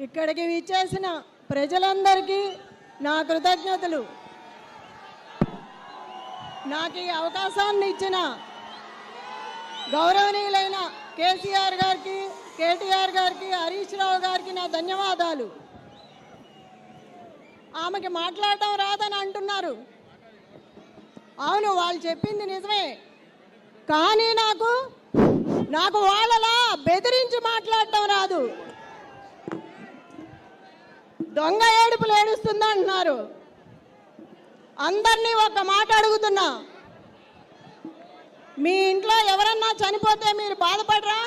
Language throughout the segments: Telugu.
ఇక్కడికి విచ్చేసిన ప్రజలందరికీ నా కృతజ్ఞతలు. నాకు ఈ అవకాశాన్ని ఇచ్చిన గౌరవనీయులైన కేసీఆర్ గారికి, కేటీఆర్ గారికి, హరీష్ రావు గారికి నా ధన్యవాదాలు. ఆమెకి మాట్లాడటం రాదని అంటున్నారు. అవును, వాళ్ళు చెప్పింది నిజమే. కానీ నాకు వాళ్ళలా బెదిరించి మాట్లాడటం రాదు. దొంగ ఏడుపులు ఏడుస్తుంది అంటున్నారు. అందరినీ ఒక మాట అడుగుతున్నా, మీ ఇంట్లో ఎవరన్నా చనిపోతే మీరు బాధపడరా?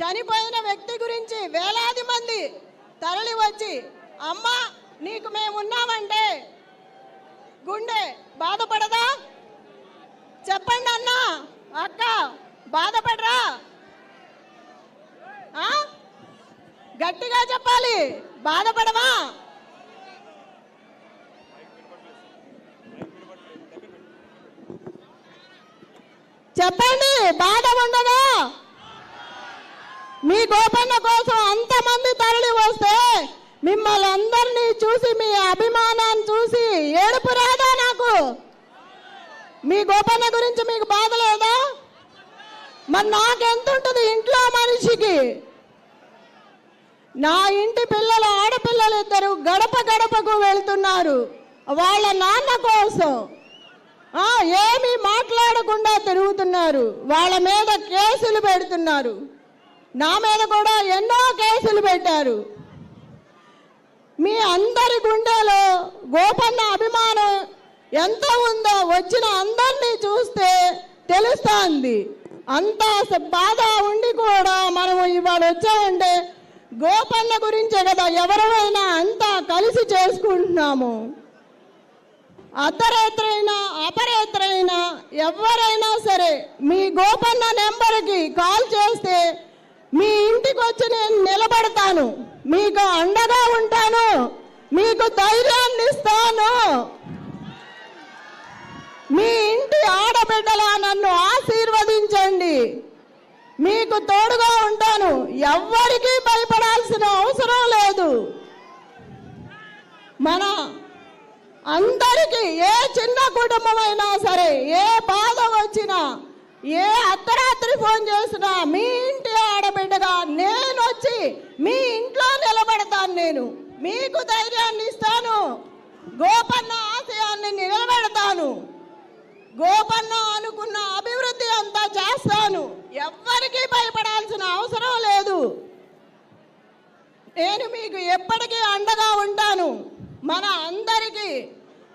చనిపోయిన వ్యక్తి గురించి వేలాది మంది తరలి వచ్చి అమ్మా నీకు మేమున్నామంటే గుండె బాధపడదా? చెప్పండి అన్నా, అక్క, బాధపడరా? గట్టిగా చెప్పాలి, బాధపడవా? చెప్పండి, బాధ ఉండదా? మీ గోపన్న కోసం అంతమంది తరలి వస్తే మిమ్మల్ని అందరినీ చూసి, మీ అభిమానాన్ని చూసి ఏడుపు రాదా? నాకు మీ గోపన్న గురించి మీకు బాధ లేదా? మరి నాకెంతుంటుంది ఇంట్లో మనిషికి? నా ఇంటి పిల్లలు, ఆడపిల్లలు ఇద్దరు గడప గడపకు వెళ్తున్నారు వాళ్ళ నాన్న కోసం. ఏమీ మాట్లాడకుండా తిరుగుతున్నారు. వాళ్ళ మీద కేసులు పెడుతున్నారు. నా మీద కూడా ఎన్నో కేసులు పెట్టారు. మీ అందరి గుండెలో గోపన్న అభిమానం ఎంత ఉందో వచ్చిన అందరినీ చూస్తే తెలుస్తుంది. అంత బాధ ఉండి కూడా మనము ఇవాళ వచ్చామంటే గోపన్న గురించే కదా. ఎవరైనా అంతా కలిసి చేసుకుంటున్నాము. అర్ధరాత్రైనా అపరాత్రైనా ఎవరైనా సరే మీ గోపన్న నెంబర్కి కాల్ చేస్తే మీ ఇంటికి వచ్చి నేను నిలబడతాను, మీకు అండగా ఉంటాను, మీకు ధైర్యాన్ని ఇస్తాను. మీ ఇంటి ఆడబిడ్డలా నన్ను ఆశీర్వదించండి, మీకు తోడుగా ఉంటాను. ఎవ్వరికీ భయపడాల్సిన అవసరం లేదు. మన అందరికీ ఏ చిన్న కుటుంబమైనా సరే ఏ బాధ వచ్చినా, ఏ అర్ధరాత్రి ఫోన్ చేసినా మీ ఇంటి ఆడబిడ్డగా నేను వచ్చి మీ ఇంట్లో నిలబడతాను. నేను మీకు ధైర్యాన్ని ఇస్తాను, గోపన్న ఆశయాన్ని నిలబెడతాను, గోపన్న అనుకున్న అభివృద్ధి అంతా చేస్తాను. ఎవ్వరికీ భయపడాల్సిన అవసరం లేదు. నేను మీకు ఎప్పటికీ అండగా ఉంటాను. మన అందరికీ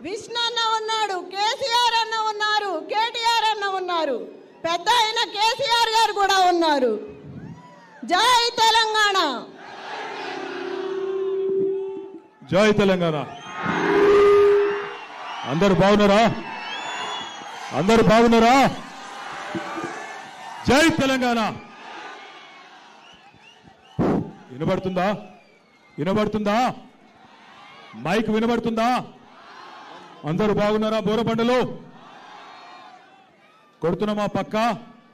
విష్ణు అన్న ఉన్నాడు, కేసీఆర్ అన్న ఉన్నారు, కేటీఆర్ అన్న ఉన్నారు, పెద్ద అయిన కేసీఆర్ గారు కూడా ఉన్నారు. జై తెలంగాణ, జై తెలంగాణ. అందరు బాగున్నారా? అందరు బాగున్నారా? జై తెలంగాణ. వినబడుతుందా? వినబడుతుందా? మైక్ వినబడుతుందా? అందరూ బాగున్నారా? బోరబండలు కొడుతున్నామా? పక్క